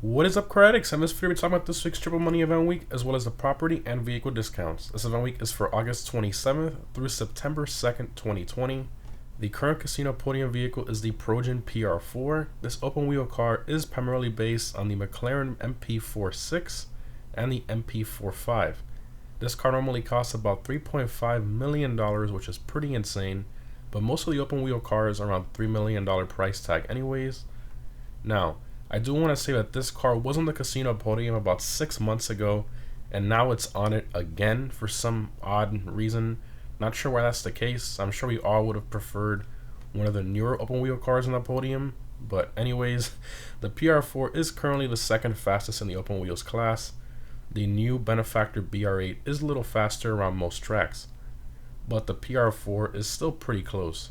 What is up, Credits? In this video, we're talking about this week's Triple Money Event Week, as well as the property and vehicle discounts. This event week is for August 27th through September 2nd, 2020. The current casino podium vehicle is the Progen PR4. This open wheel car is primarily based on the McLaren MP46 and the MP45. This car normally costs about $3.5 million, which is pretty insane, but most of the open wheel cars are around $3 million price tag anyways. Now, I do want to say that this car was on the casino podium about 6 months ago, and now it's on it again for some odd reason. Not sure why that's the case. I'm sure we all would have preferred one of the newer open wheel cars on the podium, but anyways, the PR4 is currently the second fastest in the open wheels class. The new Benefactor BR8 is a little faster around most tracks, but the PR4 is still pretty close.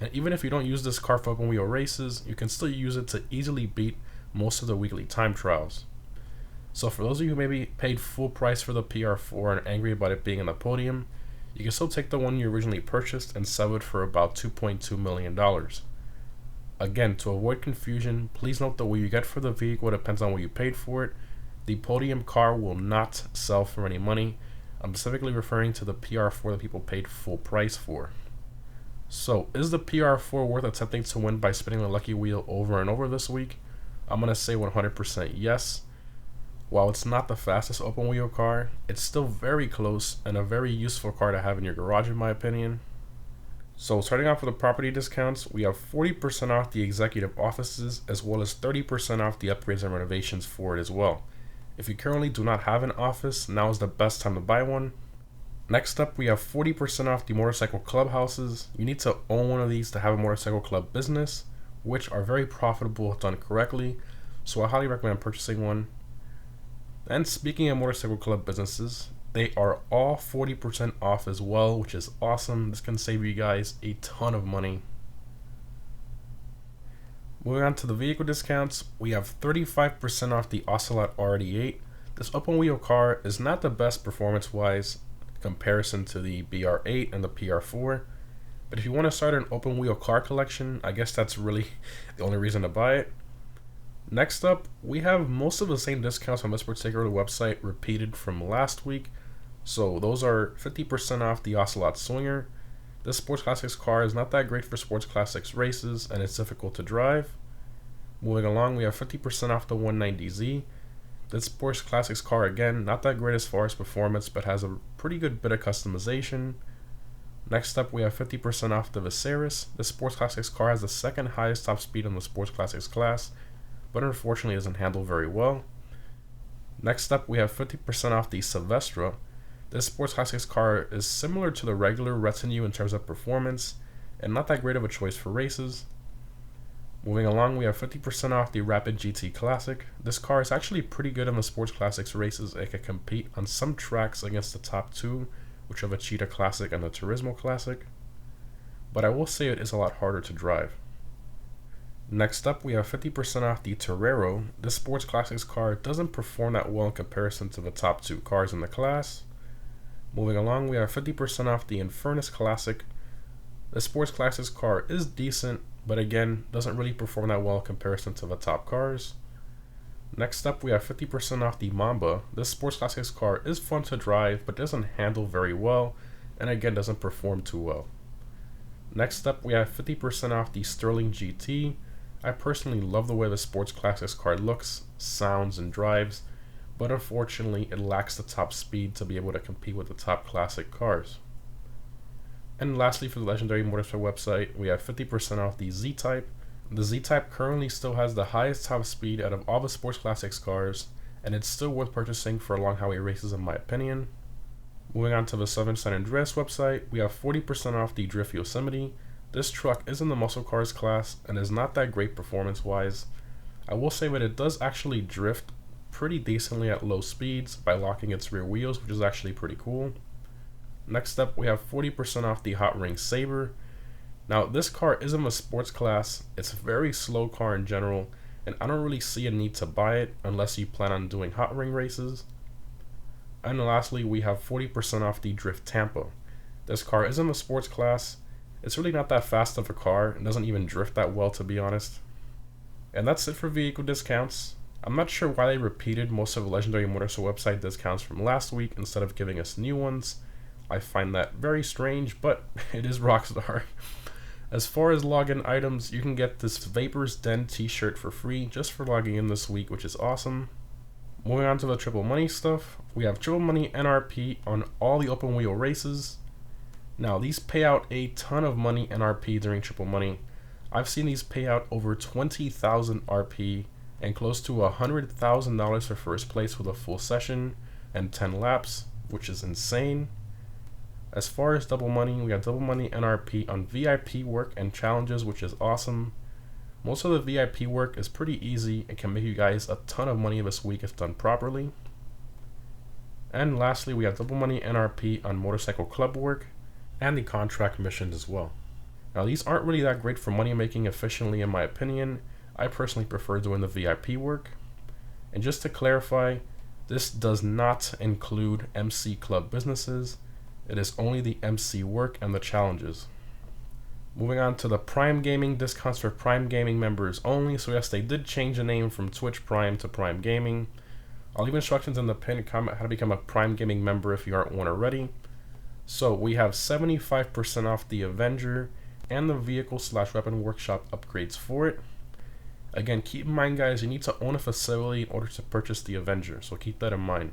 And even if you don't use this car for open wheel races, you can still use it to easily beat most of the weekly time trials. So for those of you who maybe paid full price for the PR4 and angry about it being in the podium, you can still take the one you originally purchased and sell it for about $2.2 million. Again, to avoid confusion, please note that what you get for the vehicle depends on what you paid for it. The podium car will not sell for any money. I'm specifically referring to the PR4 that people paid full price for. So, is the PR4 worth attempting to win by spinning the lucky wheel over and over this week? I'm going to say 100% yes. While it's not the fastest open wheel car, it's still very close and a very useful car to have in your garage in my opinion. So starting off with the property discounts, we have 40% off the executive offices as well as 30% off the upgrades and renovations for it as well. If you currently do not have an office, now is the best time to buy one. Next up, we have 40% off the motorcycle clubhouses. You need to own one of these to have a motorcycle club business, which are very profitable if done correctly, so I highly recommend purchasing one. And speaking of motorcycle club businesses, they are all 40% off as well, which is awesome. This can save you guys a ton of money. Moving on to the vehicle discounts, we have 35% off the Ocelot R88. This open wheel car is not the best performance-wise comparison to the BR8 and the PR4, but if you want to start an open wheel car collection, I guess that's really the only reason to buy it. Next up, we have most of the same discounts on this particular website repeated from last week. So those are 50% off the Ocelot Swinger. This Sports Classics car is not that great for Sports Classics races and it's difficult to drive. Moving along, we have 50% off the 190Z. This Sports Classics car, again, not that great as far as performance, but has a pretty good bit of customization. Next up, we have 50% off the Viserys. This Sports Classics car has the second highest top speed in the Sports Classics class, but unfortunately doesn't handle very well. Next up, we have 50% off the Silvestra. This Sports Classics car is similar to the regular Retinue in terms of performance, and not that great of a choice for races. Moving along, we have 50% off the Rapid GT Classic. This car is actually pretty good in the Sports Classics races. It can compete on some tracks against the top two, which are the Cheetah Classic and the Turismo Classic, but I will say it is a lot harder to drive. Next up, we have 50% off the Torero. This Sports Classics car doesn't perform that well in comparison to the top two cars in the class. Moving along, we have 50% off the Infernus Classic. The Sports Classics car is decent, but again, doesn't really perform that well in comparison to the top cars. Next up, we have 50% off the Mamba. This Sports Classics car is fun to drive, but doesn't handle very well, and again, doesn't perform too well. Next up, we have 50% off the Sterling GT. I personally love the way the Sports Classics car looks, sounds, and drives, but unfortunately, it lacks the top speed to be able to compete with the top classic cars. And lastly, for the Legendary Motorsport website, we have 50% off the Z-Type. The Z-Type currently still has the highest top speed out of all the Sports Classics cars, and it's still worth purchasing for long highway races in my opinion. Moving on to the Southern San Andreas website, we have 40% off the Drift Yosemite. This truck is in the muscle cars class and is not that great performance-wise. I will say that it does actually drift pretty decently at low speeds by locking its rear wheels, which is actually pretty cool. Next up, we have 40% off the Hot Ring Sabre. Now, this car is in the sports class. It's a very slow car in general, and I don't really see a need to buy it unless you plan on doing hot ring races. And lastly, we have 40% off the Drift Tampa. This car is in the sports class. It's really not that fast of a car. It doesn't even drift that well, to be honest. And that's it for vehicle discounts. I'm not sure why they repeated most of the Legendary Motorcycle website discounts from last week instead of giving us new ones. I find that very strange, but it is Rockstar. As far as login items, you can get this Vapor's Den t-shirt for free just for logging in this week, which is awesome. Moving on to the Triple Money stuff, we have Triple Money NRP on all the open wheel races. Now, these pay out a ton of money NRP during Triple Money. I've seen these pay out over 20,000 RP and close to $100,000 for first place with a full session and 10 laps, which is insane. As far as Double Money, we have Double Money NRP on VIP work and challenges, which is awesome. Most of the VIP work is pretty easy and can make you guys a ton of money this week if done properly. And lastly, we have Double Money NRP on motorcycle club work and the contract missions as well. Now, these aren't really that great for money making efficiently in my opinion. I personally prefer doing the VIP work. And just to clarify, this does not include MC club businesses. It is only the MC work and the challenges. Moving on to the Prime Gaming discounts for Prime Gaming members only. So yes, they did change the name from Twitch Prime to Prime Gaming. I'll leave instructions in the pinned comment how to become a Prime Gaming member if you aren't one already. So we have 75% off the Avenger and the vehicle/weapon workshop upgrades for it. Again, keep in mind guys, you need to own a facility in order to purchase the Avenger, so keep that in mind.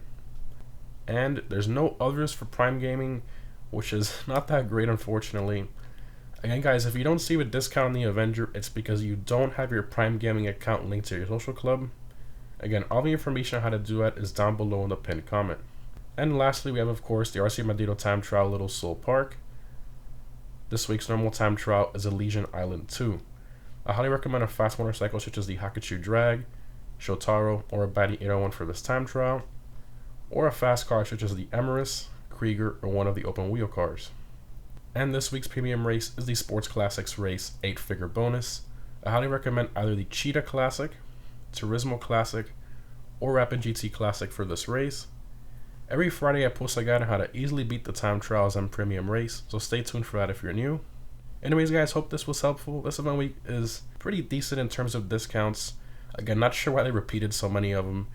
And there's no others for Prime Gaming, which is not that great unfortunately. Again guys, if you don't see a discount on the Avenger, it's because you don't have your Prime Gaming account linked to your social club. Again, all the information on how to do that is down below in the pinned comment. And lastly, we have of course the RC Bandito time trial Little Soul Park. This week's normal time trial is Elysian Island 2. I highly recommend a fast motorcycle such as the Hakuchu Drag, Shotaro, or a Batty 801 for this time trial, or a fast car such as the Emerus, Krieger, or one of the open wheel cars. And this week's premium race is the Sports Classics Race 8-figure bonus. I highly recommend either the Cheetah Classic, Turismo Classic, or Rapid GT Classic for this race. Every Friday I post a guide on how to easily beat the time trials and premium race, so stay tuned for that if you're new. Anyways guys, hope this was helpful. This event week is pretty decent in terms of discounts. Again, not sure why they repeated so many of them,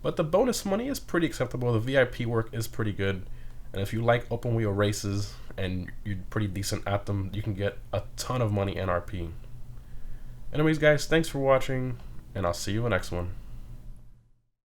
but the bonus money is pretty acceptable. The VIP work is pretty good, and if you like open wheel races and you're pretty decent at them, you can get a ton of money NRP. Anyways guys, thanks for watching, and I'll see you in the next one.